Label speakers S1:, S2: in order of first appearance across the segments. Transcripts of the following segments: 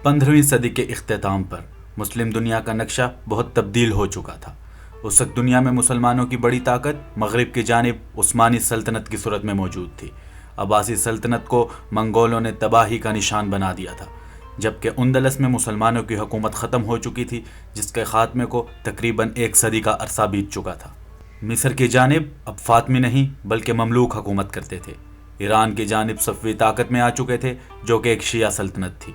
S1: 15ویں صدی کے اختتام پر مسلم دنیا کا نقشہ بہت تبدیل ہو چکا تھا۔ اس وقت دنیا میں مسلمانوں کی بڑی طاقت مغرب کی جانب عثمانی سلطنت کی صورت میں موجود تھی۔ عباسی سلطنت کو منگولوں نے تباہی کا نشان بنا دیا تھا، جبکہ اندلس میں مسلمانوں کی حکومت ختم ہو چکی تھی، جس کے خاتمے کو تقریباً 1 صدی کا عرصہ بیت چکا تھا۔ مصر کی جانب اب فاطمی نہیں بلکہ مملوک حکومت کرتے تھے۔ ایران کی جانب صفوی طاقت میں آ چکے تھے، جو کہ ایک شیعہ سلطنت تھی۔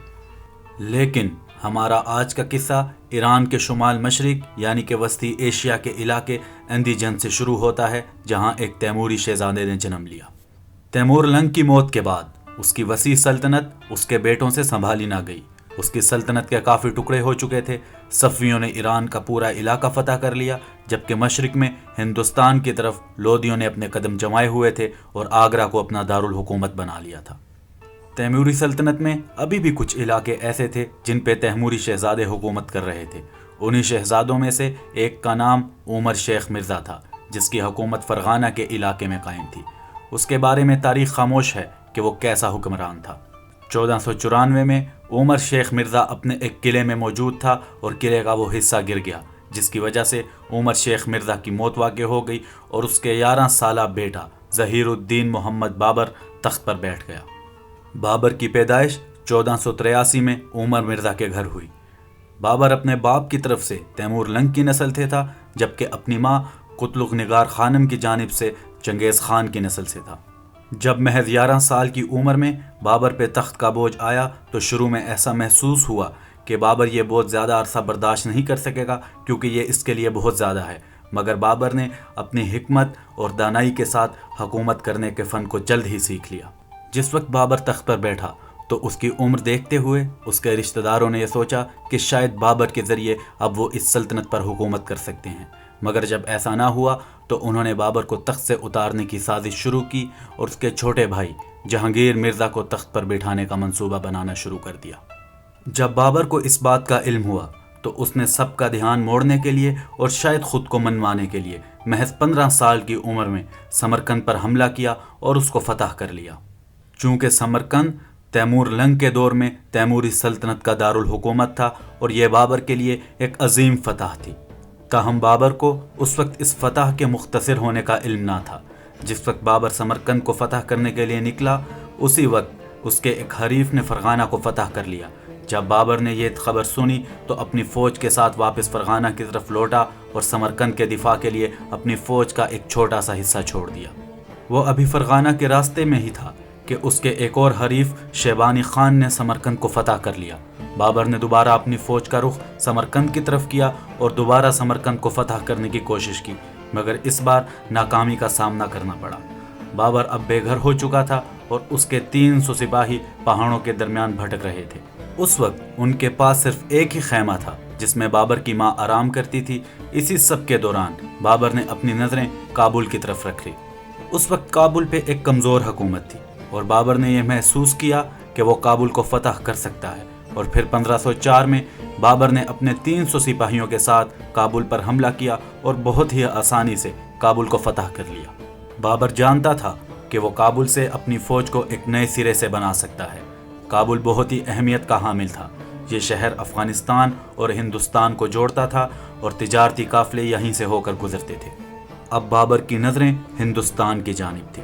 S1: لیکن ہمارا آج کا قصہ ایران کے شمال مشرق یعنی کہ وسطی ایشیا کے علاقے اندیجن سے شروع ہوتا ہے، جہاں ایک تیموری شہزادے نے جنم لیا۔ تیمور لنگ کی موت کے بعد اس کی وسیع سلطنت اس کے بیٹوں سے سنبھالی نہ گئی۔ اس کی سلطنت کے کافی ٹکڑے ہو چکے تھے۔ صفویوں نے ایران کا پورا علاقہ فتح کر لیا، جبکہ مشرق میں ہندوستان کی طرف لودھیوں نے اپنے قدم جمائے ہوئے تھے اور آگرہ کو اپنا دارالحکومت بنا لیا تھا۔ تیموری سلطنت میں ابھی بھی کچھ علاقے ایسے تھے جن پہ تیموری شہزادے حکومت کر رہے تھے۔ انہی شہزادوں میں سے ایک کا نام عمر شیخ مرزا تھا، جس کی حکومت فرغانہ کے علاقے میں قائم تھی۔ اس کے بارے میں تاریخ خاموش ہے کہ وہ کیسا حکمران تھا۔ 1494 میں عمر شیخ مرزا اپنے ایک قلعے میں موجود تھا اور قلعے کا وہ حصہ گر گیا، جس کی وجہ سے عمر شیخ مرزا کی موت واقع ہو گئی اور اس کے 11 سالہ بیٹا ظہیر الدین محمد بابر تخت پر بیٹھ گیا۔ بابر کی پیدائش 1483 میں عمر مرزا کے گھر ہوئی۔ بابر اپنے باپ کی طرف سے تیمور لنگ کی نسل سے تھا، جبکہ اپنی ماں قتلغ نگار خانم کی جانب سے چنگیز خان کی نسل سے تھا۔ جب محض 11 سال کی عمر میں بابر پہ تخت کا بوجھ آیا تو شروع میں ایسا محسوس ہوا کہ بابر یہ بہت زیادہ عرصہ برداشت نہیں کر سکے گا، کیونکہ یہ اس کے لیے بہت زیادہ ہے۔ مگر بابر نے اپنی حکمت اور دانائی کے ساتھ حکومت کرنے کے فن کو جلد ہی سیکھ لیا۔ جس وقت بابر تخت پر بیٹھا تو اس کی عمر دیکھتے ہوئے اس کے رشتہ داروں نے یہ سوچا کہ شاید بابر کے ذریعے اب وہ اس سلطنت پر حکومت کر سکتے ہیں۔ مگر جب ایسا نہ ہوا تو انہوں نے بابر کو تخت سے اتارنے کی سازش شروع کی اور اس کے چھوٹے بھائی جہانگیر مرزا کو تخت پر بٹھانے کا منصوبہ بنانا شروع کر دیا۔ جب بابر کو اس بات کا علم ہوا تو اس نے سب کا دھیان موڑنے کے لیے اور شاید خود کو منوانے کے لیے محض 15 سال کی عمر میں سمرقند پر حملہ کیا اور اس کو فتح کر لیا۔ چونکہ سمرقند تیمور لنگ کے دور میں تیموری سلطنت کا دارالحکومت تھا اور یہ بابر کے لیے ایک عظیم فتح تھی، تاہم بابر کو اس وقت اس فتح کے مختصر ہونے کا علم نہ تھا۔ جس وقت بابر سمرقند کو فتح کرنے کے لیے نکلا، اسی وقت اس کے ایک حریف نے فرغانہ کو فتح کر لیا۔ جب بابر نے یہ خبر سنی تو اپنی فوج کے ساتھ واپس فرغانہ کی طرف لوٹا اور سمرقند کے دفاع کے لیے اپنی فوج کا ایک چھوٹا سا حصہ چھوڑ دیا۔ وہ ابھی فرغانہ کے راستے میں ہی تھا کہ اس کے ایک اور حریف شیبانی خان نے سمرقند کو فتح کر لیا۔ بابر نے دوبارہ اپنی فوج کا رخ سمرقند کی طرف کیا اور دوبارہ سمرقند کو فتح کرنے کی کوشش کی، مگر اس بار ناکامی کا سامنا کرنا پڑا۔ بابر اب بے گھر ہو چکا تھا اور اس کے 300 سپاہی پہاڑوں کے درمیان بھٹک رہے تھے۔ اس وقت ان کے پاس صرف ایک ہی خیمہ تھا جس میں بابر کی ماں آرام کرتی تھی۔ اسی سب کے دوران بابر نے اپنی نظریں کابل کی طرف رکھ لی۔ اس وقت کابل پہ ایک کمزور حکومت تھی اور بابر نے یہ محسوس کیا کہ وہ کابل کو فتح کر سکتا ہے، اور پھر 1504 میں بابر نے اپنے 300 سپاہیوں کے ساتھ کابل پر حملہ کیا اور بہت ہی آسانی سے کابل کو فتح کر لیا۔ بابر جانتا تھا کہ وہ کابل سے اپنی فوج کو ایک نئے سرے سے بنا سکتا ہے۔ کابل بہت ہی اہمیت کا حامل تھا۔ یہ شہر افغانستان اور ہندوستان کو جوڑتا تھا اور تجارتی قافلے یہیں سے ہو کر گزرتے تھے۔ اب بابر کی نظریں ہندوستان کی جانب تھی۔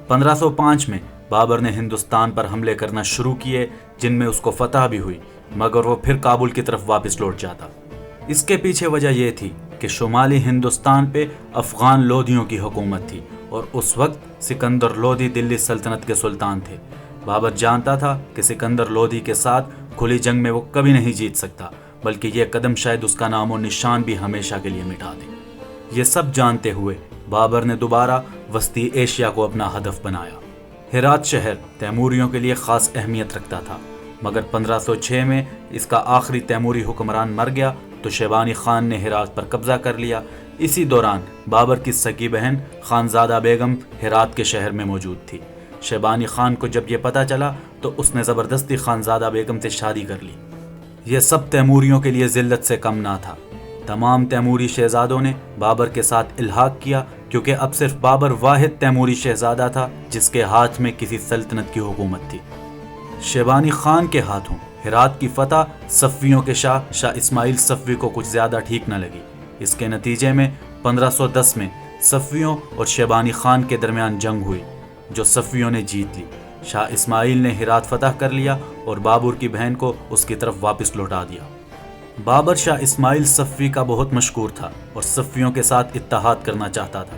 S1: 1505 میں بابر نے ہندوستان پر حملے کرنا شروع کیے، جن میں اس کو فتح بھی ہوئی، مگر وہ پھر کابل کی طرف واپس لوٹ جاتا۔ اس کے پیچھے وجہ یہ تھی کہ شمالی ہندوستان پہ افغان لودھیوں کی حکومت تھی اور اس وقت سکندر لودھی دلی سلطنت کے سلطان تھے۔ بابر جانتا تھا کہ سکندر لودھی کے ساتھ کھلی جنگ میں وہ کبھی نہیں جیت سکتا، بلکہ یہ قدم شاید اس کا نام و نشان بھی ہمیشہ کے لیے مٹا دے۔ یہ سب جانتے ہوئے بابر نے دوبارہ وسطی ایشیا کو اپنا ہدف بنایا۔ ہرات شہر تیموریوں کے لیے خاص اہمیت رکھتا تھا، مگر 1506 میں اس کا آخری تیموری حکمران مر گیا تو شیبانی خان نے ہرات پر قبضہ کر لیا۔ اسی دوران بابر کی سگی بہن خانزادہ بیگم ہرات کے شہر میں موجود تھی۔ شیبانی خان کو جب یہ پتہ چلا تو اس نے زبردستی خانزادہ بیگم سے شادی کر لی۔ یہ سب تیموریوں کے لیے ذلت سے کم نہ تھا۔ تمام تیموری شہزادوں نے بابر کے ساتھ الحاق کیا، کیونکہ اب صرف بابر واحد تیموری شہزادہ تھا جس کے ہاتھ میں کسی سلطنت کی حکومت تھی۔ شیبانی خان کے ہاتھوں ہرات کی فتح صفویوں کے شاہ اسماعیل صفوی کو کچھ زیادہ ٹھیک نہ لگی۔ اس کے نتیجے میں 1510 میں صفویوں اور شیبانی خان کے درمیان جنگ ہوئی جو صفویوں نے جیت لی۔ شاہ اسماعیل نے ہرات فتح کر لیا اور بابر کی بہن کو اس کی طرف واپس لوٹا دیا۔ بابر شاہ اسماعیل صفوی کا بہت مشکور تھا اور صفویوں کے ساتھ اتحاد کرنا چاہتا تھا،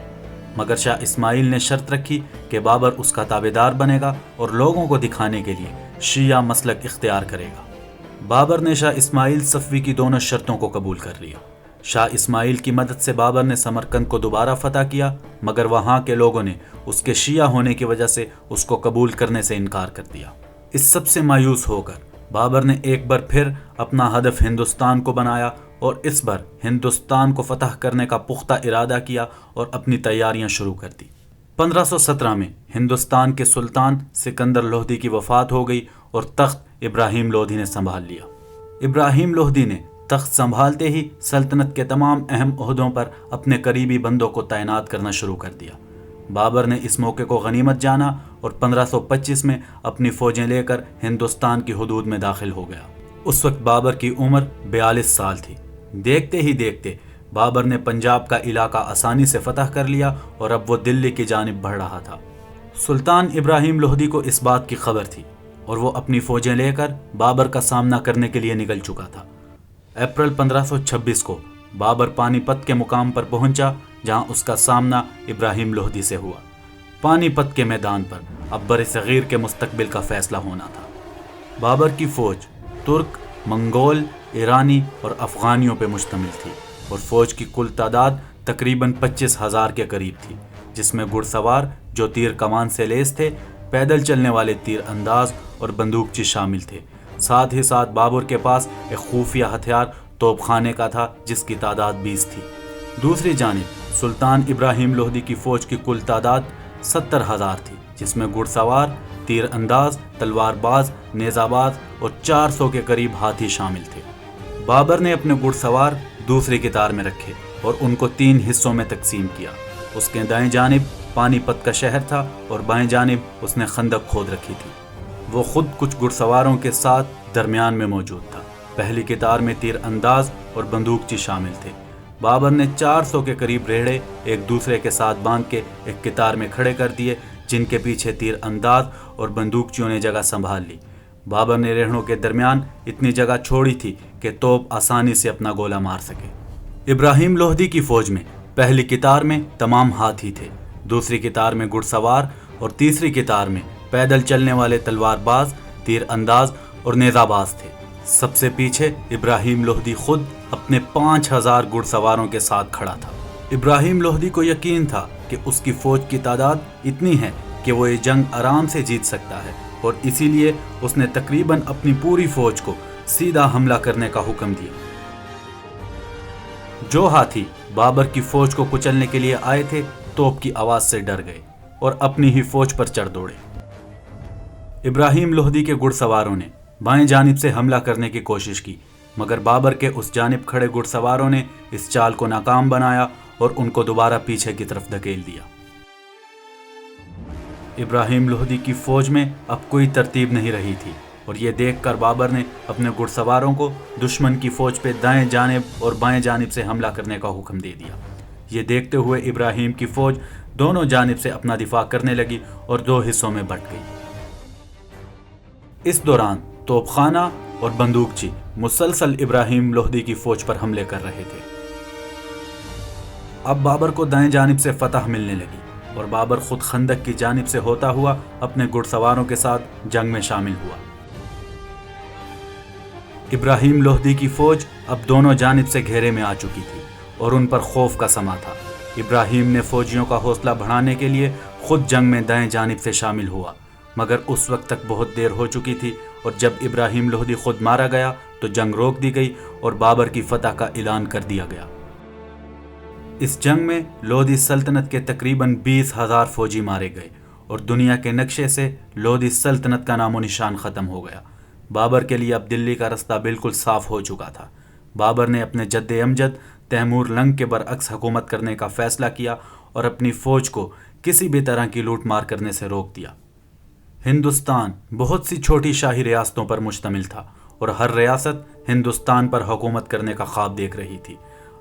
S1: مگر شاہ اسماعیل نے شرط رکھی کہ بابر اس کا تابعدار بنے گا اور لوگوں کو دکھانے کے لیے شیعہ مسلک اختیار کرے گا۔ بابر نے شاہ اسماعیل صفوی کی دونوں شرطوں کو قبول کر لیا۔ شاہ اسماعیل کی مدد سے بابر نے سمرقند کو دوبارہ فتح کیا، مگر وہاں کے لوگوں نے اس کے شیعہ ہونے کی وجہ سے اس کو قبول کرنے سے انکار کر دیا۔ اس سب سے مایوس ہو کر بابر نے ایک بار پھر اپنا ہدف ہندوستان کو بنایا اور اس بار ہندوستان کو فتح کرنے کا پختہ ارادہ کیا اور اپنی تیاریاں شروع کر دی۔ 1517 میں ہندوستان کے سلطان سکندر لودھی کی وفات ہو گئی اور تخت ابراہیم لودھی نے سنبھال لیا۔ ابراہیم لودھی نے تخت سنبھالتے ہی سلطنت کے تمام اہم عہدوں پر اپنے قریبی بندوں کو تعینات کرنا شروع کر دیا۔ بابر نے اس موقع کو غنیمت جانا اور 1525 میں اپنی فوجیں لے کر ہندوستان کی حدود میں داخل ہو گیا۔ اس وقت بابر کی عمر 42 سال تھی۔ دیکھتے ہی دیکھتے بابر نے پنجاب کا علاقہ آسانی سے فتح کر لیا اور اب وہ دلی کی جانب بڑھ رہا تھا۔ سلطان ابراہیم لودھی کو اس بات کی خبر تھی اور وہ اپنی فوجیں لے کر بابر کا سامنا کرنے کے لیے نکل چکا تھا۔ اپریل 1526 کو بابر پانی پت کے مقام پر پہنچا جہاں اس کا سامنا ابراہیم لودھی سے ہوا۔ پانی پت کے میدان پر اب بر صغیر کے مستقبل کا فیصلہ ہونا تھا۔ بابر کی فوج ترک، منگول، ایرانی اور افغانیوں پہ مشتمل تھی اور فوج کی کل تعداد تقریباً 25,000 کے قریب تھی، جس میں گھڑ سوار جو تیر کمان سے لیس تھے، پیدل چلنے والے تیر انداز اور بندوقچی شامل تھے۔ ساتھ ہی ساتھ بابر کے پاس ایک خفیہ ہتھیار توپ خانے کا تھا جس کی تعداد 20 تھی۔ دوسری جانب سلطان ابراہیم لودھی کی فوج کی کل تعداد 70,000 تھی، جس میں گھڑ سوار، تیر انداز، تلوار باز، نیزہ باز اور 400 کے قریب ہاتھی شامل تھے۔ بابر نے اپنے گھڑ سوار دوسری قطار میں رکھے اور ان کو 3 حصوں میں تقسیم کیا۔ اس کے دائیں جانب پانی پت کا شہر تھا اور بائیں جانب اس نے خندق کھود رکھی تھی۔ وہ خود کچھ گھڑ سواروں کے ساتھ درمیان میں موجود تھا۔ پہلی قطار میں تیر انداز اور بندوقچی شامل تھے۔ بابر نے 400 کے قریب ریڑھے ایک دوسرے کے ساتھ باندھ کے ایک قطار میں کھڑے کر دیے، جن کے پیچھے تیر انداز اور بندوقچیوں نے جگہ سنبھال لی۔ بابر نے ریڑھوں کے درمیان اتنی جگہ چھوڑی تھی کہ توپ آسانی سے اپنا گولہ مار سکے۔ ابراہیم لودھی کی فوج میں پہلی قطار میں تمام ہاتھی تھے، دوسری قطار میں گھڑ سوار اور تیسری قطار میں پیدل چلنے والے تلوار باز، تیر انداز اور نیزہ باز تھے۔ سب سے پیچھے ابراہیم لودھی خود اپنے 5,000 گھڑ سواروں کے ساتھ کھڑا تھا۔ ابراہیم لودھی کو یقین تھا کہ اس کی فوج کی تعداد اتنی ہے کہ وہ یہ جنگ آرام سے جیت سکتا ہے، اور اسی لیے اس نے تقریباً اپنی پوری فوج کو سیدھا حملہ کرنے کا حکم دیا۔ جو ہاتھی بابر کی فوج کو کچلنے کے لیے آئے تھے توپ کی آواز سے ڈر گئے اور اپنی ہی فوج پر چڑھ دوڑے۔ ابراہیم لودھی کے گھڑ سواروں نے بائیں جانب سے حملہ کرنے کی کوشش کی، مگر بابر کے اس جانب کھڑے گھڑ سواروں نے اس چال کو ناکام بنایا اور ان کو دوبارہ پیچھے کی طرف دھکیل دیا۔ ابراہیم لودھی کی فوج میں اب کوئی ترتیب نہیں رہی تھی، اور یہ دیکھ کر بابر نے اپنے گھڑ سواروں کو دشمن کی فوج پہ دائیں جانب اور بائیں جانب سے حملہ کرنے کا حکم دے دیا۔ یہ دیکھتے ہوئے ابراہیم کی فوج دونوں جانب سے اپنا دفاع کرنے لگی اور 2 حصوں میں بٹ گئی۔ اس دوران توپ خانہ اور بندوقچی مسلسل ابراہیم لودھی کی فوج پر حملے کر رہے تھے۔ اب بابر کو دائیں جانب سے فتح ملنے لگی اور بابر خود خندق کی جانب سے ہوتا ہوا اپنے گھڑ سواروں کے ساتھ جنگ میں شامل ہوا۔ ابراہیم لودھی کی فوج اب دونوں جانب سے گھیرے میں آ چکی تھی اور ان پر خوف کا سما تھا۔ ابراہیم نے فوجیوں کا حوصلہ بڑھانے کے لیے خود جنگ میں دائیں جانب سے شامل ہوا، مگر اس وقت تک بہت دیر ہو چکی تھی، اور جب ابراہیم لودھی خود مارا گیا تو جنگ روک دی گئی اور بابر کی فتح کا اعلان کر دیا گیا۔ اس جنگ میں لودھی سلطنت کے تقریباً 20,000 فوجی مارے گئے اور دنیا کے نقشے سے لودھی سلطنت کا نام و نشان ختم ہو گیا۔ بابر کے لیے اب دلی کا رستہ بالکل صاف ہو چکا تھا۔ بابر نے اپنے جد امجد تیمور لنگ کے برعکس حکومت کرنے کا فیصلہ کیا اور اپنی فوج کو کسی بھی طرح کی لوٹ مار کرنے سے روک دیا۔ ہندوستان بہت سی چھوٹی شاہی ریاستوں پر مشتمل تھا اور ہر ریاست ہندوستان پر حکومت کرنے کا خواب دیکھ رہی تھی۔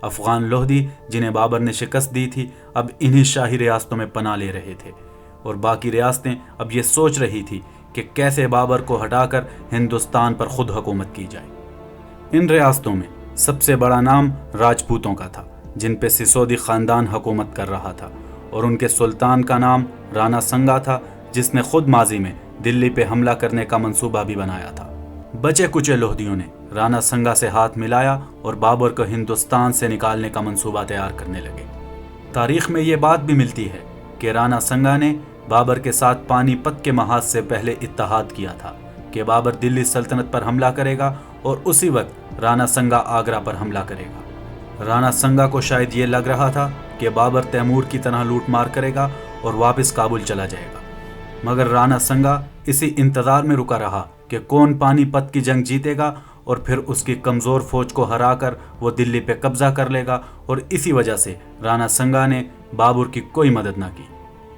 S1: افغان لودھی جنہیں بابر نے شکست دی تھی اب انہی شاہی ریاستوں میں پناہ لے رہے تھے، اور باقی ریاستیں اب یہ سوچ رہی تھی کہ کیسے بابر کو ہٹا کر ہندوستان پر خود حکومت کی جائے۔ ان ریاستوں میں سب سے بڑا نام راجپوتوں کا تھا، جن پہ سسودی خاندان حکومت کر رہا تھا، اور ان کے سلطان کا نام رانا سنگا تھا، جس نے خود ماضی میں دلی پہ حملہ کرنے کا منصوبہ بھی بنایا تھا۔ بچے کچے لودھیوں نے رانا سنگا سے ہاتھ ملایا اور بابر کو ہندوستان سے نکالنے کا منصوبہ تیار کرنے لگے۔ تاریخ میں یہ بات بھی ملتی ہے کہ رانا سنگا نے بابر کے ساتھ پانی پت کے محاذ سے پہلے اتحاد کیا تھا کہ بابر دلی سلطنت پر حملہ کرے گا اور اسی وقت رانا سنگا آگرہ پر حملہ کرے گا۔ رانا سنگا کو شاید یہ لگ رہا تھا کہ بابر تیمور کی طرح لوٹ مار کرے گا اور واپس کابل چلا جائے گا، مگر رانا سنگا اسی انتظار میں رکا رہا کہ کون پانی پت کی جنگ جیتے گا اور پھر اس کی کمزور فوج کو ہرا کر وہ دلی پہ قبضہ کر لے گا، اور اسی وجہ سے رانا سنگا نے بابر کی کوئی مدد نہ کی۔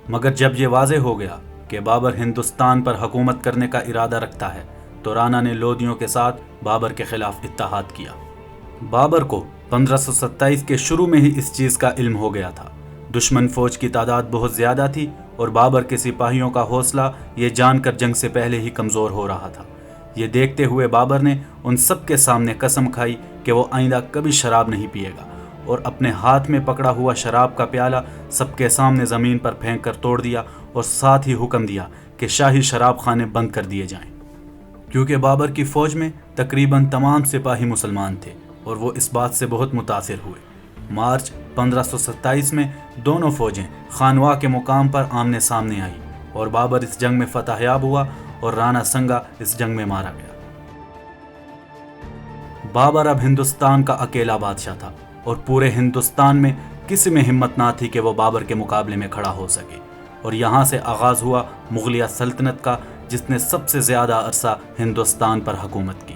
S1: مگر جب یہ واضح ہو گیا کہ بابر ہندوستان پر حکومت کرنے کا ارادہ رکھتا ہے تو رانا نے لودھیوں کے ساتھ بابر کے خلاف اتحاد کیا۔ بابر کو 1527 کے شروع میں ہی اس چیز کا علم ہو گیا تھا۔ دشمن فوج کی تعداد بہت زیادہ تھی اور بابر کے سپاہیوں کا حوصلہ یہ جان کر جنگ سے پہلے ہی کمزور ہو رہا تھا۔ یہ دیکھتے ہوئے بابر نے ان سب کے سامنے قسم کھائی کہ وہ آئندہ کبھی شراب نہیں پیے گا، اور اپنے ہاتھ میں پکڑا ہوا شراب کا پیالہ سب کے سامنے زمین پر پھینک کر توڑ دیا، اور ساتھ ہی حکم دیا کہ شاہی شراب خانے بند کر دیے جائیں۔ کیونکہ بابر کی فوج میں تقریباً تمام سپاہی مسلمان تھے اور وہ اس بات سے بہت متاثر ہوئے۔ مارچ 1527 میں دونوں فوجیں خانوا کے مقام پر آمنے سامنے آئی، اور بابر اس جنگ میں فتح یاب ہوا اور رانا سنگا اس جنگ میں مارا گیا۔ بابر اب ہندوستان کا اکیلا بادشاہ تھا، اور پورے ہندوستان میں کسی میں ہمت نہ تھی کہ وہ بابر کے مقابلے میں کھڑا ہو سکے، اور یہاں سے آغاز ہوا مغلیہ سلطنت کا، جس نے سب سے زیادہ عرصہ ہندوستان پر حکومت کی۔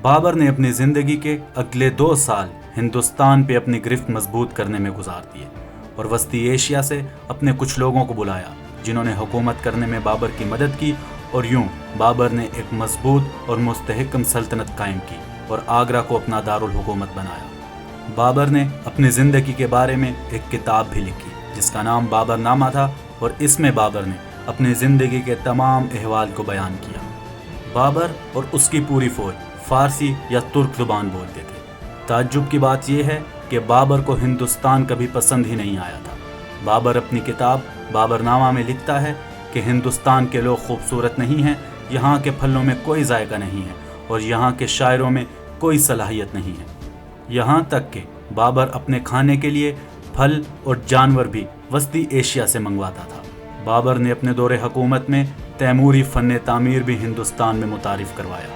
S1: بابر نے اپنی زندگی کے اگلے 2 سال ہندوستان پہ اپنی گرفت مضبوط کرنے میں گزار دیے، اور وسطی ایشیا سے اپنے کچھ لوگوں کو بلایا جنہوں نے حکومت کرنے میں بابر کی مدد کی، اور یوں بابر نے ایک مضبوط اور مستحکم سلطنت قائم کی اور آگرہ کو اپنا دارالحکومت بنایا۔ بابر نے اپنی زندگی کے بارے میں ایک کتاب بھی لکھی جس کا نام بابر نامہ تھا، اور اس میں بابر نے اپنی زندگی کے تمام احوال کو بیان کیا۔ بابر اور اس کی پوری فوج فارسی یا ترک زبان بولتے تھے۔ تعجب کی بات یہ ہے کہ بابر کو ہندوستان کبھی پسند ہی نہیں آیا تھا۔ بابر اپنی کتاب بابر نامہ میں لکھتا ہے کہ ہندوستان کے لوگ خوبصورت نہیں ہیں، یہاں کے پھلوں میں کوئی ذائقہ نہیں ہے، اور یہاں کے شاعروں میں کوئی صلاحیت نہیں ہے۔ یہاں تک کہ بابر اپنے کھانے کے لیے پھل اور جانور بھی وسطی ایشیا سے منگواتا تھا۔ بابر نے اپنے دور حکومت میں تیموری فن تعمیر بھی ہندوستان میں متعارف کروایا۔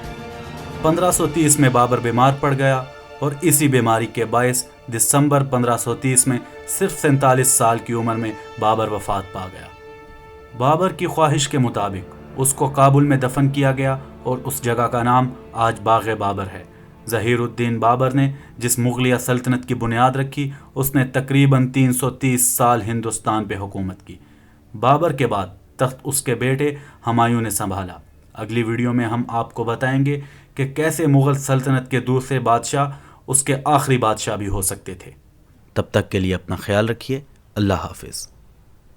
S1: 1530 میں بابر بیمار پڑ گیا، اور اسی بیماری کے باعث دسمبر 1530 میں صرف 47 سال کی عمر میں بابر وفات پا گیا۔ بابر کی خواہش کے مطابق اس کو کابل میں دفن کیا گیا، اور اس جگہ کا نام آج باغ بابر ہے۔ ظہیر الدین بابر نے جس مغلیہ سلطنت کی بنیاد رکھی، اس نے تقریباً 330 سال ہندوستان پہ حکومت کی۔ بابر کے بعد تخت اس کے بیٹے ہمایوں نے سنبھالا۔ اگلی ویڈیو میں ہم آپ کو بتائیں گے کہ کیسے مغل سلطنت کے دوسرے بادشاہ اس کے آخری بادشاہ بھی ہو سکتے تھے۔ تب تک کے لیے اپنا خیال رکھیے۔ اللہ حافظ۔